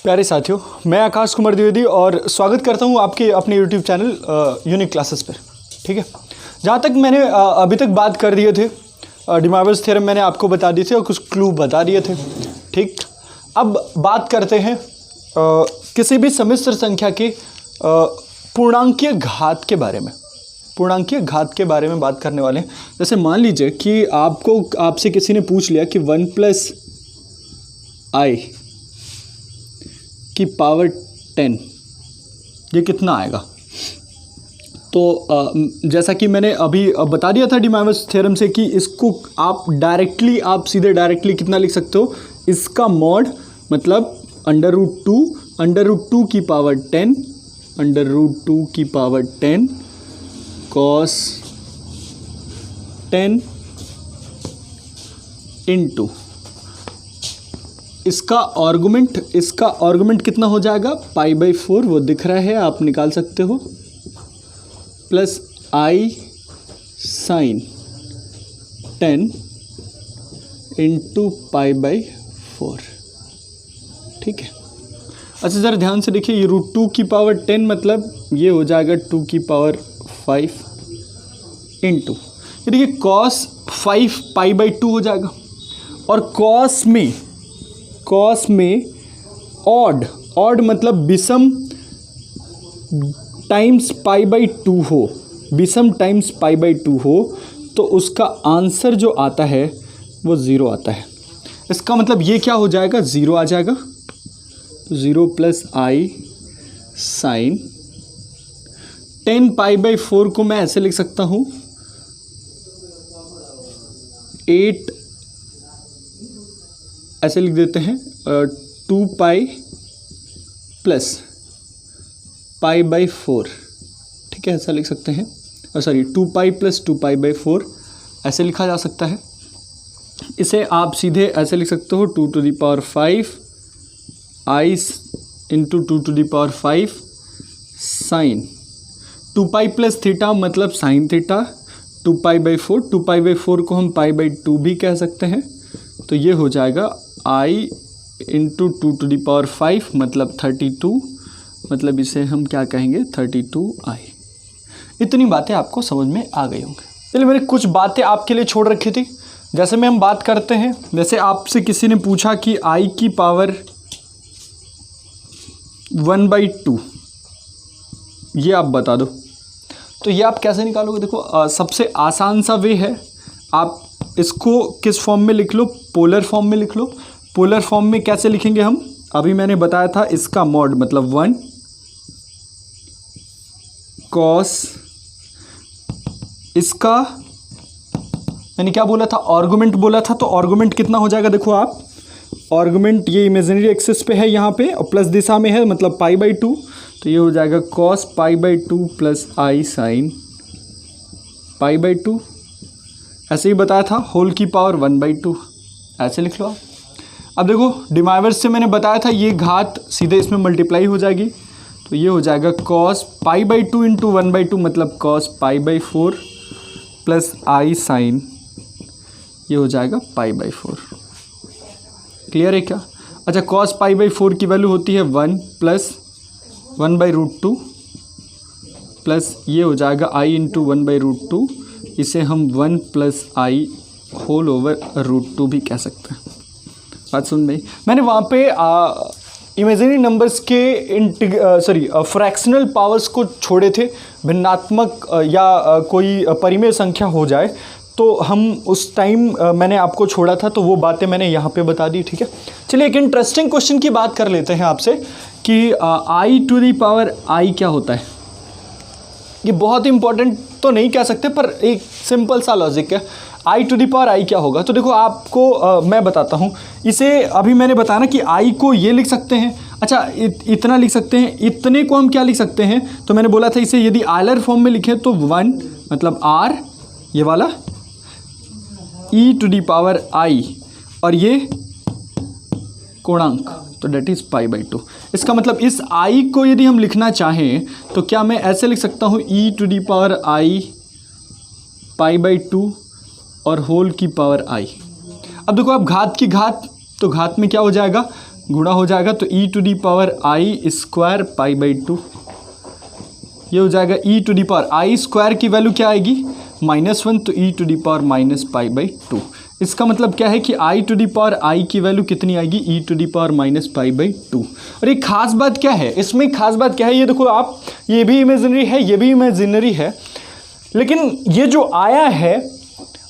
प्यारे साथियों, मैं आकाश कुमार द्विवेदी और स्वागत करता हूं आपके अपने YouTube चैनल यूनिक क्लासेस पर। ठीक है, जहां तक मैंने अभी तक बात कर दिए थे, डिमावर्स थ्योरम मैंने आपको बता दिए थे और कुछ क्लू बता दिए थे। ठीक, अब बात करते हैं किसी भी सम्मिश्र संख्या के पूर्णांकीय घात के बारे में। पूर्णांकीय घात के बारे में बात करने वाले हैं। जैसे मान लीजिए कि आपसे किसी ने पूछ लिया कि 1 + i की पावर 10 ये कितना आएगा। तो जैसा कि मैंने अभी बता दिया था डिमावर्स थ्योरम से कि इसको आप सीधे डायरेक्टली कितना लिख सकते हो, इसका मॉड मतलब √2 की पावर 10 √2 की पावर 10 cos 10 इंटू इसका आर्गुमेंट कितना हो जाएगा, π/4 वो दिख रहा है, आप निकाल सकते हो, प्लस i sin 10 इंटू π/4। ठीक है, अच्छा ज़रा ध्यान से देखिए, ये √2 की पावर 10 मतलब ये हो जाएगा 2 की पावर 5 इंटू ये देखिए cos 5 π/2 हो जाएगा। और cos में ऑड मतलब विषम टाइम्स π/2 हो, विषम टाइम्स π/2 हो तो उसका आंसर जो आता है वो 0 आता है। इसका मतलब ये क्या हो जाएगा, 0 आ जाएगा। तो 0 + i sin 10 π/4 को मैं ऐसे लिख सकता हूँ 8, ऐसे लिख देते हैं 2π + π/4। ठीक है, ऐसा लिख सकते हैं, सॉरी 2π + 2π/4 ऐसे लिखा जा सकता है। इसे आप सीधे ऐसे लिख सकते हो 2⁵ i इंटू 2⁵ sin 2π + थीटा मतलब sin थीटा 2π/4, 2π/4 को हम π/2 भी कह सकते हैं। तो ये हो जाएगा i इंटू 2⁵ मतलब 32, मतलब इसे हम क्या कहेंगे 32i। इतनी बातें आपको समझ में आ गई होंगी। चलिए, मैंने कुछ बातें आपके लिए छोड़ रखी थी। जैसे में हम बात करते हैं, जैसे आपसे किसी ने पूछा कि i की पावर 1/2 ये आप बता दो, तो ये आप कैसे निकालोगे। देखो, सबसे आसान सा वे है, आप इसको किस फॉर्म में लिख लो, पोलर फॉर्म में लिख लो। पोलर फॉर्म में कैसे लिखेंगे हम, अभी मैंने बताया था, इसका मॉड मतलब 1 cos, इसका मैंने क्या बोला था, आर्गुमेंट बोला था। तो आर्गुमेंट कितना हो जाएगा, देखो आप, आर्गुमेंट ये इमेजिनरी एक्सिस पे है यहाँ पे और प्लस दिशा में है मतलब π/2, तो ये हो जाएगा cos π/2 + i sin π/2। ऐसे ही बताया था, होल की पावर 1/2 ऐसे लिख लो आप। अब देखो, डिमावर्स से मैंने बताया था ये घात सीधे इसमें मल्टीप्लाई हो जाएगी, तो ये हो जाएगा cos π/2 इंटू 1/2 मतलब cos π/4 + i sin, ये हो जाएगा π/4। क्लियर है क्या। अच्छा, cos π/4 की वैल्यू होती है 1 + 1/√2 प्लस ये हो जाएगा i इंटू 1/√2, इसे हम 1 + i होल ओवर √2 भी कह सकते हैं। बात सुन में मैंने वहाँ पे इमेजिनरी नंबर्स के फ्रैक्शनल पावर्स को छोड़े थे। भिन्नात्मक या कोई परिमेय संख्या हो जाए तो हम उस टाइम मैंने आपको छोड़ा था, तो वो बातें मैंने यहाँ पे बता दी। ठीक है, चलिए एक इंटरेस्टिंग क्वेश्चन की बात कर लेते हैं आपसे कि i क्या होता है। ये बहुत इंपॉर्टेंट तो नहीं कह सकते, पर एक सिंपल सा लॉजिक है। i क्या होगा, तो देखो आपको मैं बताता हूँ। इसे अभी मैंने बताया ना कि i को ये लिख सकते हैं, अच्छा इतना लिख सकते हैं, इतने को हम क्या लिख सकते हैं, तो मैंने बोला था इसे यदि आयलर फॉर्म में लिखें तो 1 मतलब r ये वाला e⁻i और ये पूर्णांक, तो डेट इज़ π/2। इसका मतलब इस i को यदि हम लिखना चाहें तो क्या मैं ऐसे लिख सकता हूँ e⁻i π/2 और होल की पावर i। अब देखो आप घात की घात, तो घात में क्या हो जाएगा, गुणा हो जाएगा तो e to the power i square pi by 2, ये हो जाएगा e to the power i square की वैल्यू क्या आएगी -1, तो e to the power minus pi by 2। इसका मतलब क्या है कि i to the power i की वैल्यू कितनी आएगी e to the power minus pi by 2। और एक खास बात क्या है इसमें, खास बात क्या है, ये देखो आप, ये भी इमेजिनरी है, ये भी इमेजिनरी है, लेकिन ये जो आया है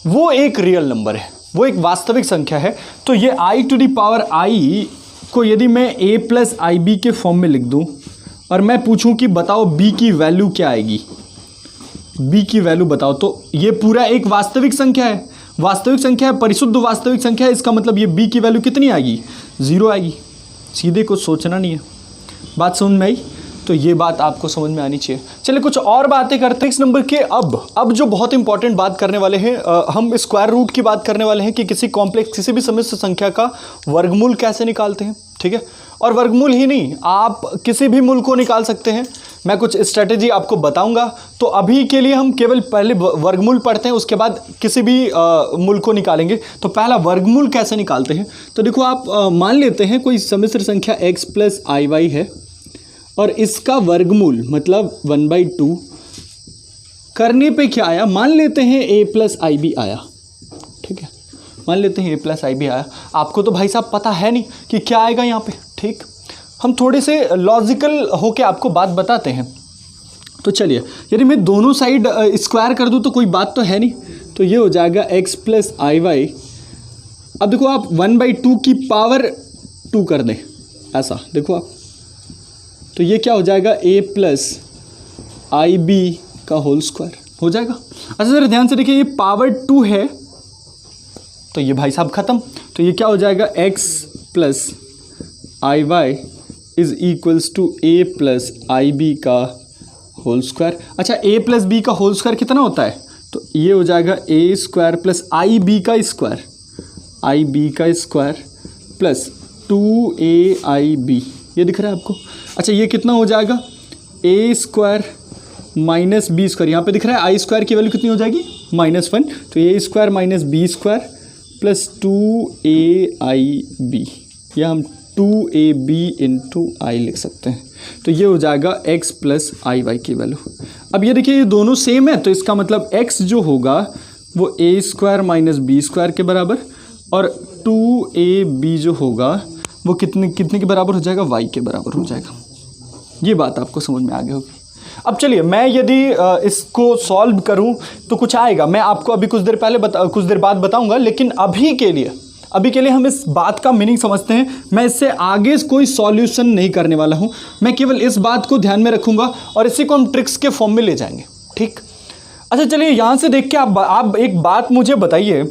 वो एक रियल नंबर है, वो एक वास्तविक संख्या है। तो ये i टू दी पावर आई को यदि मैं a प्लस आई बी के फॉर्म में लिख दूं और मैं पूछूं कि बताओ b की वैल्यू क्या आएगी, b की वैल्यू बताओ, तो ये पूरा एक वास्तविक संख्या है, वास्तविक संख्या है, परिशुद्ध वास्तविक संख्या है। इसका मतलब ये b की वैल्यू कितनी आएगी, 0 आएगी। सीधे कुछ सोचना नहीं है, बात समझ में आई? तो ये बात आपको समझ में आनी चाहिए। चलिए कुछ और बातें करते हैं इस नंबर के। अब जो बहुत इंपॉर्टेंट बात करने वाले हैं, हम स्क्वायर रूट की बात करने वाले हैं कि किसी कॉम्प्लेक्स, किसी भी समिश्र संख्या का वर्गमूल कैसे निकालते हैं, ठीक है। और वर्गमूल ही नहीं, आप किसी भी मूल को निकाल सकते हैं। मैं कुछ स्ट्रेटेजी आपको बताऊंगा। तो अभी के लिए हम केवल पहले वर्गमूल पढ़ते हैं, उसके बाद किसी भी मूल को निकालेंगे। तो पहला वर्गमूल कैसे निकालते हैं, तो देखो आप मान लेते हैं कोई समिश्र संख्या x प्लस आई वाई है और इसका वर्गमूल मतलब 1/2 करने पे क्या आया, मान लेते हैं a प्लस आई बी आया, ठीक है, मान लेते हैं a प्लस आई बी आया। आपको तो भाई साहब पता है नहीं कि क्या आएगा यहाँ पे, ठीक। हम थोड़े से लॉजिकल होके आपको बात बताते हैं। तो चलिए, यदि मैं दोनों साइड स्क्वायर कर दूँ तो कोई बात तो है नहीं, तो ये हो जाएगा x प्लस आई वाई। अब देखो आप 1/2 की पावर 2 कर दें, ऐसा देखो आप, तो ये क्या हो जाएगा a प्लस आई बी का होल स्क्वायर हो जाएगा। अच्छा जरा ध्यान से देखिए, ये पावर 2 है तो ये भाई साहब ख़त्म। तो ये क्या हो जाएगा, x plus i y is equals to a plus i b का होल स्क्वायर। अच्छा a प्लस बी का होल स्क्वायर कितना होता है, तो ये हो जाएगा a square plus i b का स्क्वायर, आई बी का स्क्वायर प्लस 2aib, ये दिख रहा है आपको। अच्छा ये कितना हो जाएगा, a square minus b square, यहाँ पे दिख रहा है आई स्क्वायर की वैल्यू कितनी हो जाएगी -1, तो a square minus b square plus 2aib, या हम 2ab इंटू आई लिख सकते हैं। तो ये हो जाएगा x प्लस आई वाई की वैल्यू। अब ये देखिए ये दोनों सेम है, तो इसका मतलब x जो होगा वो a square minus b square के बराबर, और 2ab जो होगा वो कितने के बराबर हो जाएगा, y के बराबर हो जाएगा। ये बात आपको समझ में आ गई होगी। अब चलिए, मैं यदि इसको सॉल्व करूं तो कुछ आएगा, मैं आपको अभी कुछ देर बाद बताऊंगा, लेकिन अभी के लिए हम इस बात का मीनिंग समझते हैं। मैं इससे आगे कोई सॉल्यूशन नहीं करने वाला हूं, मैं केवल इस बात को ध्यान में रखूंगा और इसी को हम ट्रिक्स के फॉर्म में ले जाएंगे, ठीक। अच्छा चलिए, यहाँ से देख के आप एक बात मुझे बताइए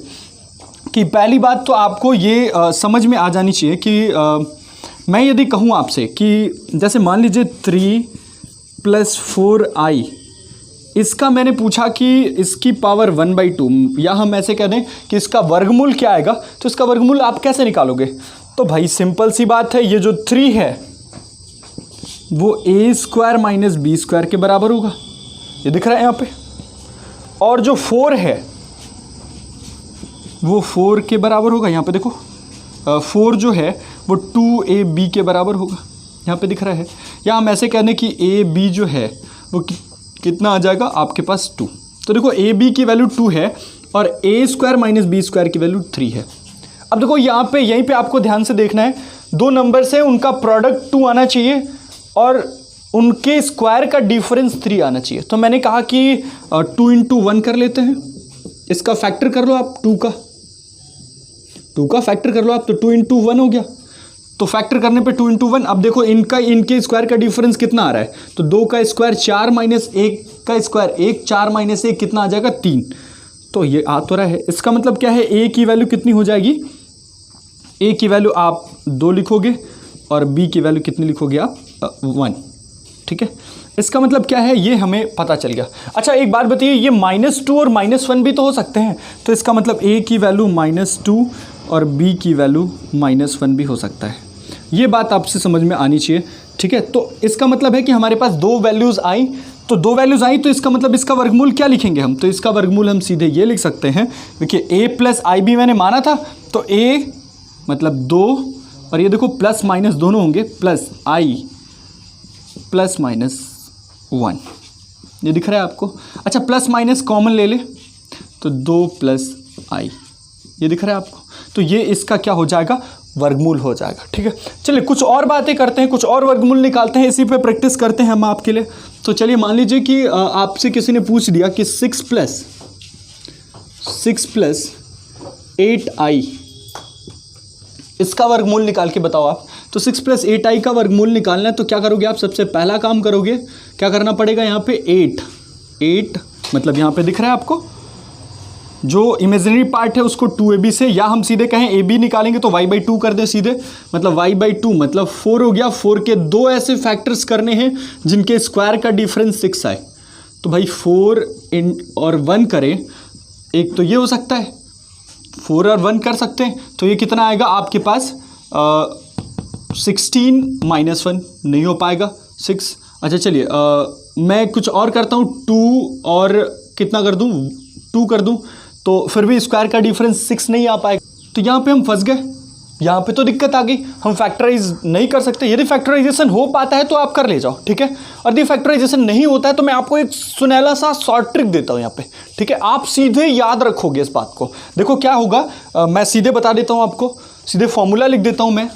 कि पहली बात तो आपको ये समझ में आ जानी चाहिए कि मैं यदि कहूँ आपसे कि जैसे मान लीजिए 3 + 4i, इसका मैंने पूछा कि इसकी पावर 1/2, या हम ऐसे कह दें कि इसका वर्गमूल क्या आएगा, तो इसका वर्गमूल आप कैसे निकालोगे। तो भाई सिंपल सी बात है, ये जो 3 है वो a square minus b square के बराबर होगा, ये दिख रहा है यहाँ पे, और जो 4 है वो 4 के बराबर होगा, यहाँ पे देखो 4 जो है वो 2ab के बराबर होगा, यहाँ पे दिख रहा है। या हम ऐसे कहने कि ab जो है वो कितना आ जाएगा आपके पास 2। तो देखो ab की वैल्यू 2 है और a square minus b square की वैल्यू 3 है। अब देखो यहाँ पे यहीं पे आपको ध्यान से देखना है, दो नंबर से उनका प्रोडक्ट 2 आना चाहिए और उनके स्क्वायर का डिफरेंस 3 आना चाहिए। तो मैंने कहा कि 2 × 1 कर लेते हैं, इसका फैक्टर कर लो आप, 2 का फैक्टर कर लो आप, तो 2 × 1 हो गया। तो फैक्टर करने पे 2 × 1, अब देखो इनके स्क्वायर का डिफरेंस कितना आ रहा है, तो 2 का स्क्वायर 4 माइनस 1 का स्क्वायर 1, 4 माइनस 1 कितना आ जाएगा 3। तो ये आ तो रहा है, इसका मतलब क्या है, a की वैल्यू कितनी हो जाएगी, a की वैल्यू आप 2 लिखोगे और b की वैल्यू कितनी लिखोगे आप 1, ठीक है। इसका मतलब क्या है, ये हमें पता चल गया। अच्छा एक बात बताइए, ये -2 और -1 भी तो हो सकते हैं, तो इसका मतलब a की वैल्यू -2 और b की वैल्यू -1 भी हो सकता है। ये बात आपसे समझ में आनी चाहिए, ठीक है। तो इसका मतलब है कि हमारे पास 2 वैल्यूज़ आई, तो 2 वैल्यूज़ आई, तो इसका मतलब इसका वर्गमूल क्या लिखेंगे हम, तो इसका वर्गमूल हम सीधे ये लिख सकते हैं। देखिए a + ib मैंने माना था, तो a मतलब 2 और ये देखो प्लस माइनस दोनों होंगे, प्लस आई प्लस माइनस 1, ये दिख रहा है आपको। अच्छा प्लस माइनस कॉमन ले ले तो 2 प्लस आई, ये दिख रहा है आपको। तो ये इसका क्या हो जाएगा, वर्गमूल हो जाएगा। ठीक है, चलिए कुछ और बातें करते हैं, कुछ और वर्गमूल निकालते हैं, इसी पे प्रैक्टिस करते हैं हम आपके लिए। तो चलिए मान लीजिए कि आपसे किसी ने पूछ दिया कि 6 प्लस 8i, इसका वर्गमूल निकाल के बताओ आप। तो 6 प्लस 8i का वर्गमूल निकालना है तो क्या करोगे आप, सबसे पहला काम करोगे, क्या करना पड़ेगा यहाँ पे 8 मतलब यहाँ पे दिख रहा है आपको, जो इमेजिनरी पार्ट है उसको 2ab से, या हम सीधे कहें ab निकालेंगे तो y/2 कर दें सीधे, मतलब y/2 मतलब 4 हो गया। 4 के 2 ऐसे फैक्टर्स करने हैं जिनके स्क्वायर का डिफरेंस 6 आए। तो भाई 4 और 1 करें, एक तो ये हो सकता है 4 और 1 कर सकते हैं, तो ये कितना आएगा आपके पास 16 - 1 नहीं हो पाएगा 6। अच्छा चलिए मैं कुछ और करता हूँ, 2 और कितना कर दूँ, 2 कर दूँ, तो फिर भी स्क्वायर का डिफरेंस 6 नहीं आ पाएगा। तो यहाँ पे हम फंस गए, यहाँ पे तो दिक्कत आ गई, हम फैक्टराइज नहीं कर सकते। यदि फैक्टराइजेशन हो पाता है तो आप कर ले जाओ, ठीक है। और यदि फैक्टराइजेशन नहीं होता है तो मैं आपको एक सुनहला सा शॉर्ट ट्रिक देता हूँ यहाँ पे, ठीक है। आप सीधे याद रखोगे इस बात को। देखो क्या होगा, मैं सीधे बता देता हूँ आपको, सीधे फॉर्मूला लिख देता हूँ मैं।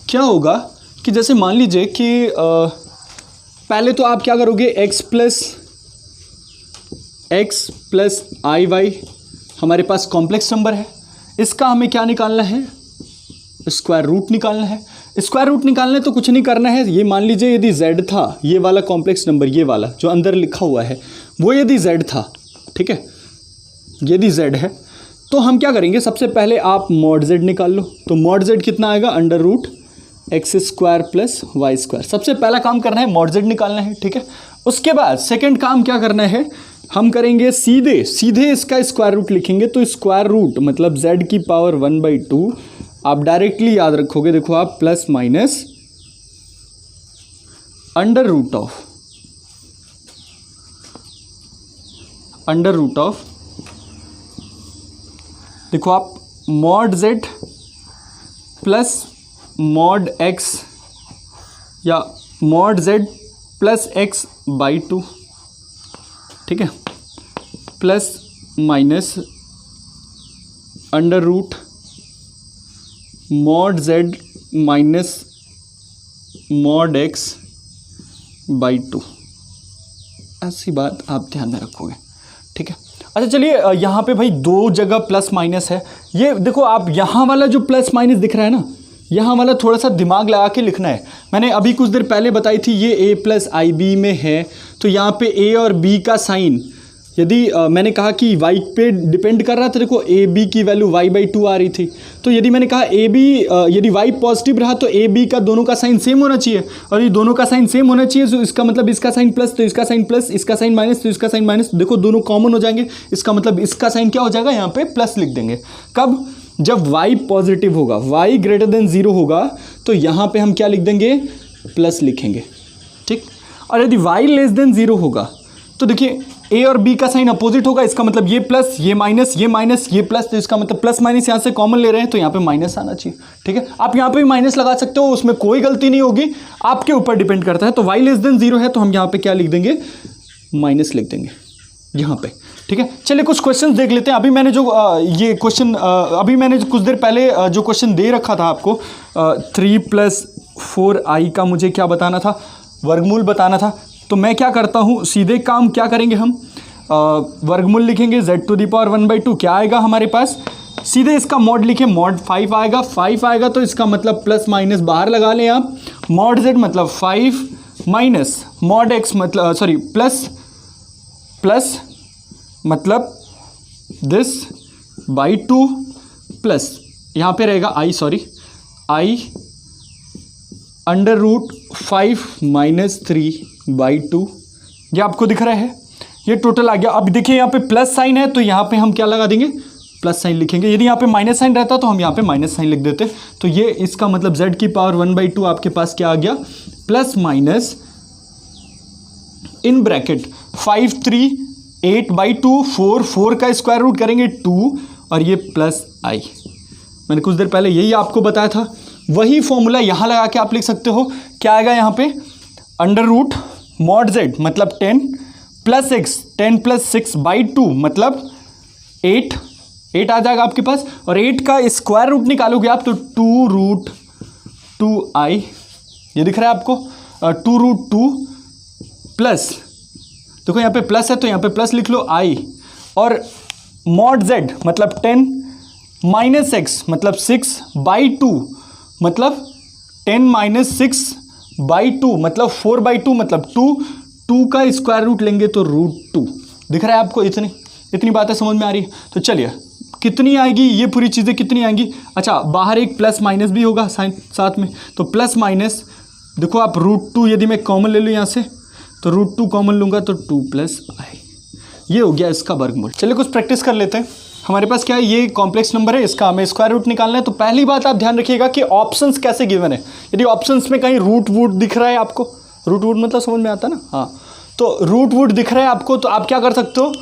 क्या होगा कि जैसे मान लीजिए कि पहले तो आप क्या करोगे, x प्लस आई वाई हमारे पास कॉम्प्लेक्स नंबर है, इसका हमें क्या निकालना है, स्क्वायर रूट निकालना है। स्क्वायर रूट निकालना है तो कुछ नहीं करना है, ये मान लीजिए यदि z था, ये वाला कॉम्प्लेक्स नंबर, ये वाला जो अंदर लिखा हुआ है वो यदि z था, ठीक है, यदि z है तो हम क्या करेंगे, सबसे पहले आप मॉड z निकाल लो। तो मॉड z कितना आएगा, √x² प्लस y²। सबसे पहला काम करना है मॉड z निकालना है, ठीक है। उसके बाद सेकंड काम क्या करना है, हम करेंगे सीधे इसका स्क्वायर रूट लिखेंगे। तो स्क्वायर रूट मतलब z की पावर 1/2 आप डायरेक्टली याद रखोगे, देखो आप plus minus under root of देखो आप mod z plus mod x या मॉड z प्लस x/2, ठीक है, plus minus under root mod z minus mod x/2। ऐसी बात आप ध्यान में रखोगे, ठीक है। अच्छा चलिए यहाँ पे भाई दो जगह प्लस माइनस है, ये देखो आप यहाँ वाला जो प्लस माइनस दिख रहा है ना, यहाँ वाला थोड़ा सा दिमाग लगा के लिखना है। मैंने अभी कुछ देर पहले बताई थी ये a प्लस IB में है, तो यहाँ पे a और b का साइन यदि मैंने कहा कि y पे डिपेंड कर रहा था, देखो ab की वैल्यू y/2 आ रही थी। तो यदि मैंने कहा ab यदि y पॉजिटिव रहा तो ab का दोनों का साइन सेम होना चाहिए, और ये दोनों का साइन सेम होना चाहिए तो इसका मतलब इसका साइन प्लस तो इसका साइन प्लस, इसका साइन माइनस तो इसका साइन माइनस, देखो दोनों कॉमन हो जाएंगे, इसका मतलब इसका साइन क्या हो जाएगा, यहाँ पे प्लस लिख देंगे। कब, जब y पॉजिटिव होगा, y ग्रेटर देन 0 होगा तो यहाँ पे हम क्या लिख देंगे, प्लस लिखेंगे, ठीक। और यदि y लेस देन 0 होगा तो देखिए a और b का साइन अपोजिट होगा, इसका मतलब ये प्लस ये माइनस ये माइनस ये प्लस, तो इसका मतलब प्लस माइनस यहाँ से कॉमन ले रहे हैं तो यहाँ पे माइनस आना चाहिए, ठीक है। आप यहाँ पे भी माइनस लगा सकते हो, उसमें कोई गलती नहीं होगी, आपके ऊपर डिपेंड करता है। तो y लेस देन 0 है तो हम यहाँ पे क्या लिख देंगे, माइनस लिख देंगे यहाँ पे, ठीक है। चलिए कुछ क्वेश्चन देख लेते हैं। अभी मैंने जो ये क्वेश्चन अभी मैंने कुछ देर पहले जो क्वेश्चन दे रखा था आपको 3 + 4i का मुझे क्या बताना था, वर्गमूल बताना था। तो मैं क्या करता हूँ, सीधे काम क्या करेंगे हम, वर्गमूल लिखेंगे z⁴ क्या आएगा हमारे पास, सीधे इसका मॉड लिखें, मॉड 5 आएगा, 5 आएगा तो इसका मतलब प्लस माइनस बाहर लगा लें आप, मॉड z मतलब 5 माइनस मॉड x मतलब सॉरी प्लस मतलब this/2 प्लस यहाँ पे रहेगा i √5 - 3/2, ये आपको दिख रहा है, ये टोटल आ गया। अब देखिए यहाँ पे प्लस साइन है तो यहाँ पे हम क्या लगा देंगे, प्लस साइन लिखेंगे। यदि यहाँ पे माइनस साइन रहता तो हम यहाँ पे माइनस साइन लिख देते। तो ये इसका मतलब z की पावर 1/2 आपके पास क्या आ गया, प्लस माइनस इन ब्रैकेट 5 3 8/2 4 का स्क्वायर रूट करेंगे 2 और ये प्लस i मैंने कुछ देर पहले यही आपको बताया था, वही फॉर्मूला यहाँ लगा के आप लिख सकते हो। क्या आएगा यहाँ पे, अंडर रूट मॉड जेड मतलब 10 प्लस एक्स, 10 प्लस 6 बाई 2 मतलब 8 आ जाएगा आपके पास। और 8 का स्क्वायर रूट निकालोगे आप तो 2 रूट 2i, ये दिख रहा है आपको, 2 रूट 2 प्लस, देखो यहाँ पे प्लस है तो यहाँ पे प्लस लिख लो i, और मॉड जेड मतलब 10 माइनस एक्स मतलब 6 बाई 2 मतलब 10 माइनस 6 बाई 2 मतलब 4 बाई 2 मतलब 2 का स्क्वायर रूट लेंगे तो रूट 2। दिख रहा है आपको, इतनी बातें समझ में आ रही है। तो चलिए कितनी आएगी ये पूरी चीज़ें कितनी आएंगी। अच्छा बाहर एक प्लस माइनस भी होगा साथ में, तो प्लस माइनस देखो आप रूट 2 यदि मैं कॉमन ले लूँ यहाँ से तो रूट 2 कॉमन लूँगा तो 2 प्लस आई, ये हो गया इसका वर्गमूल। चलिए कुछ प्रैक्टिस कर लेते हैं। हमारे पास क्या है, ये कॉम्प्लेक्स नंबर है, इसका हमें स्क्वायर रूट निकालना है। तो पहली बात आप ध्यान रखिएगा कि ऑप्शंस कैसे गिवन है। यदि ऑप्शंस में कहीं रूट वूट दिख रहा है आपको, रूट वूट मतलब समझ में आता है ना, हाँ, तो रूट वूट दिख रहा है आपको तो आप क्या कर सकते हो,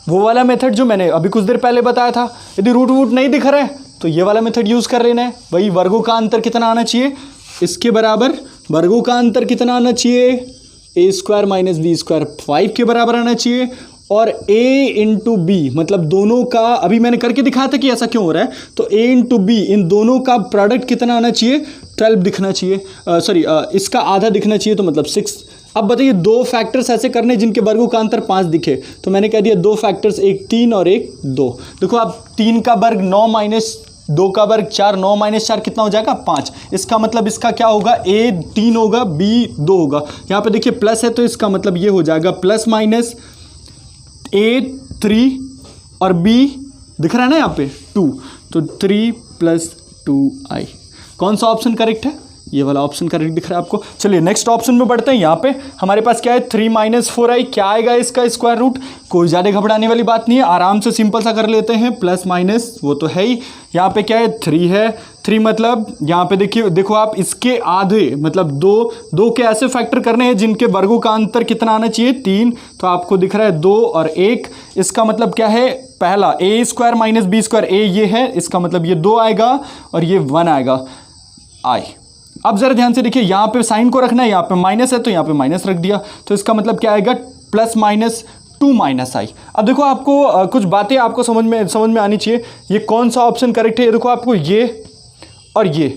वो वाला मेथड जो मैंने अभी कुछ देर पहले बताया था। यदि रूट वूट नहीं दिख रहा है तो ये वाला मेथड यूज़ कर लेना है। वही वर्गों का अंतर कितना आना चाहिए, इसके बराबर वर्गों का अंतर कितना आना चाहिए, ए स्क्वायर माइनस बी स्क्वायर 5 के बराबर आना चाहिए। और a इंटू बी मतलब दोनों का, अभी मैंने करके दिखाया था कि ऐसा क्यों हो रहा है, तो a इंटू बी इन दोनों का प्रोडक्ट कितना आना चाहिए, 12 दिखना चाहिए, सॉरी इसका आधा दिखना चाहिए तो मतलब 6। अब बताइए दो फैक्टर्स ऐसे करने जिनके वर्गों का अंतर 5 दिखे, तो मैंने कह दिया दो फैक्टर्स, एक 3 और एक 2। देखो आप 3 का वर्ग 9 माइनस 2 का वर्ग 4, 9 माइनस 4 कितना हो जाएगा 5। इसका मतलब इसका क्या होगा, a 3 होगा, b 2 होगा। यहाँ पे देखिए प्लस है तो इसका मतलब ये हो जाएगा प्लस माइनस a 3 और b दिख रहा है ना यहाँ पे 2, तो 3 प्लस 2i। कौन सा ऑप्शन करेक्ट है, ये वाला ऑप्शन करेक्ट दिख रहा है आपको। चलिए नेक्स्ट ऑप्शन में बढ़ते हैं। यहाँ पे हमारे पास क्या है 3 माइनस 4i, क्या आएगा इसका स्क्वायर रूट, कोई ज़्यादा घबराने वाली बात नहीं है, आराम से सिंपल सा कर लेते हैं, प्लस माइनस वो तो है ही। यहाँ पे क्या है 3 है, 3 मतलब यहाँ पे देखिए, देखो आप इसके आधे मतलब 2 के ऐसे फैक्टर करने हैं जिनके वर्गों का अंतर कितना आना चाहिए 3, तो आपको दिख रहा है 2 और 1। इसका मतलब क्या है, पहला ए स्क्वायर माइनस बी स्क्वायर, ए ये है, इसका मतलब ये 2 आएगा और ये 1 आएगा आई। अब जरा ध्यान से देखिए, यहाँ पे साइन को रखना है, यहाँ पे माइनस है तो यहाँ पे माइनस रख दिया, तो इसका मतलब क्या आएगा प्लस माइनस 2 माइनस आई। अब देखो आपको कुछ बातें आपको समझ में आनी चाहिए। ये कौन सा ऑप्शन करेक्ट है, ये देखो आपको ये और ये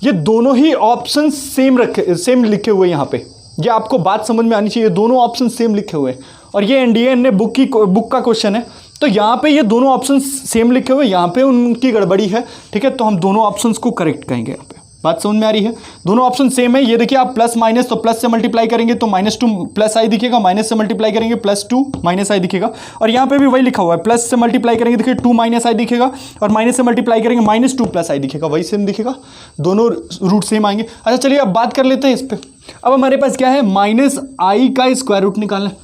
दोनों ही ऑप्शन सेम लिखे हुए यहाँ पे, ये आपको बात समझ में आनी चाहिए, दोनों ऑप्शन सेम लिखे हुए हैं। और ये एनडीए ने बुक का क्वेश्चन है, तो यहाँ पे ये दोनों ऑप्शन सेम लिखे हुए, यहाँ पे उनकी गड़बड़ी है, ठीक है, तो हम दोनों ऑप्शंस को करेक्ट कहेंगे। यहाँ पे बात समझ में आ रही है, दोनों ऑप्शन सेम है। ये देखिए आप प्लस माइनस, तो प्लस से मल्टीप्लाई करेंगे तो -2 प्लस आई दिखेगा, माइनस से मल्टीप्लाई करेंगे +2 माइनस आई दिखेगा। और यहाँ पे भी वही लिखा हुआ है, प्लस से मल्टीप्लाई करेंगे देखिए 2 माइनस आई दिखेगा, और माइनस से मल्टीप्लाई करेंगे -2 प्लस आई दिखेगा, वही सेम दिखेगा, दोनों रूट सेम आएंगे। अच्छा चलिए अब बात कर लेते हैं इस पर। अब हमारे पास क्या है, -i का स्क्वायर रूट निकालना है,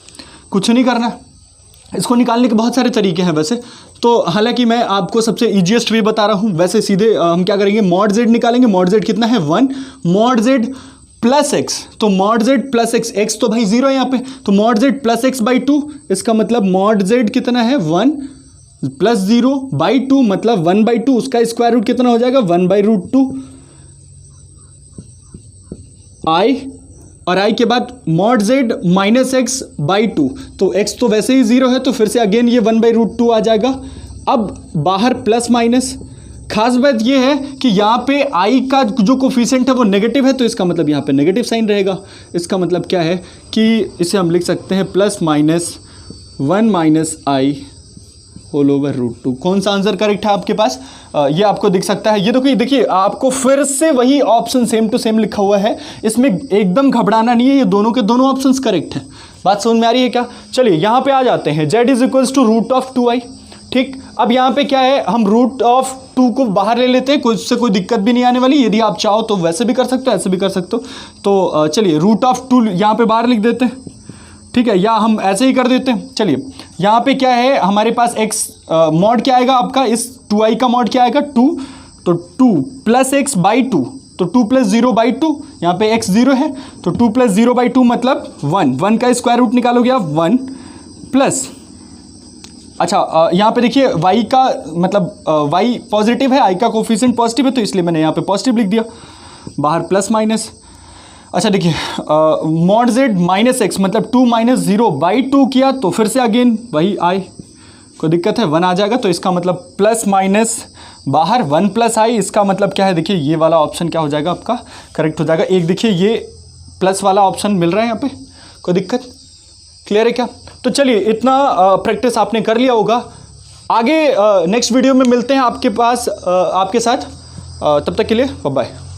कुछ नहीं करना है, इसको निकालने के बहुत सारे तरीके हैं वैसे तो, हालांकि मैं आपको सबसे ईजीएस्ट वे बता रहा हूँ। वैसे सीधे हम क्या करेंगे, मॉड जेड निकालेंगे। मॉड जेड कितना है 1, मॉड जेड प्लस एक्स, तो mod Z plus x, x तो भाई 0 है यहाँ पे, तो mod Z plus x by 2, इसका मतलब मॉड जेड कितना है 1 प्लस 0 बाई 2 मतलब 1/2, उसका स्क्वायर रूट कितना हो जाएगा 1/√2 आई, और आई के बाद mod Z minus x by 2, तो एक्स तो वैसे ही 0 है तो फिर से अगेन ये 1/√2 आ जाएगा। अब बाहर प्लस माइनस, खास बात ये है कि यहाँ पे आई का जो कोफिशिएंट है वो नेगेटिव है, तो इसका मतलब यहाँ पे नेगेटिव साइन रहेगा। इसका मतलब क्या है कि इसे हम लिख सकते हैं +(1 - i) होल ओवर √2। कौन सा आंसर करेक्ट है आपके पास, ये आपको दिख सकता है। ये देखिए आपको फिर से वही ऑप्शन सेम टू सेम लिखा हुआ है, इसमें एकदम घबराना नहीं है, ये दोनों के दोनों ऑप्शंस करेक्ट हैं। बात समझ में आ रही है क्या। चलिए यहाँ पे आ जाते हैं, z = √2i। ठीक, अब यहाँ पे क्या है, हम √2 को बाहर ले लेते हैं, उससे कोई दिक्कत भी नहीं आने वाली। यदि आप चाहो तो वैसे भी कर सकते हो, ऐसे भी कर सकते हो। तो चलिए √2 यहाँ पे बाहर लिख देते हैं, ठीक है, या हम ऐसे ही कर देते हैं। चलिए यहाँ पे क्या है हमारे पास x मॉड क्या आएगा आपका, इस 2i का मॉड क्या आएगा 2, तो 2 प्लस एक्स बाई 2, तो 2 + 0/2, यहाँ पे x 0 है तो 2 + 0/2 मतलब 1 का स्क्वायर रूट निकालोगे आप 1 प्लस अच्छा यहाँ पे देखिए y का मतलब y पॉजिटिव है, i का कोफिशिएंट पॉजिटिव है, तो इसलिए मैंने यहाँ पे पॉजिटिव लिख दिया, बाहर प्लस माइनस। अच्छा देखिए मॉड z माइनस एक्स मतलब 2 माइनस 0/2 किया तो फिर से अगेन वही i, कोई दिक्कत है, 1 आ जाएगा, तो इसका मतलब प्लस माइनस बाहर 1 प्लस i, इसका मतलब क्या है देखिए ये वाला ऑप्शन क्या हो जाएगा आपका करेक्ट हो जाएगा। एक देखिए ये प्लस वाला ऑप्शन मिल रहा है यहाँ पे, कोई दिक्कत, क्लियर है क्या? तो चलिए इतना प्रैक्टिस आपने कर लिया होगा। आगे नेक्स्ट वीडियो में मिलते हैं आपके पास आपके साथ, तब तक के लिए बाय बाय।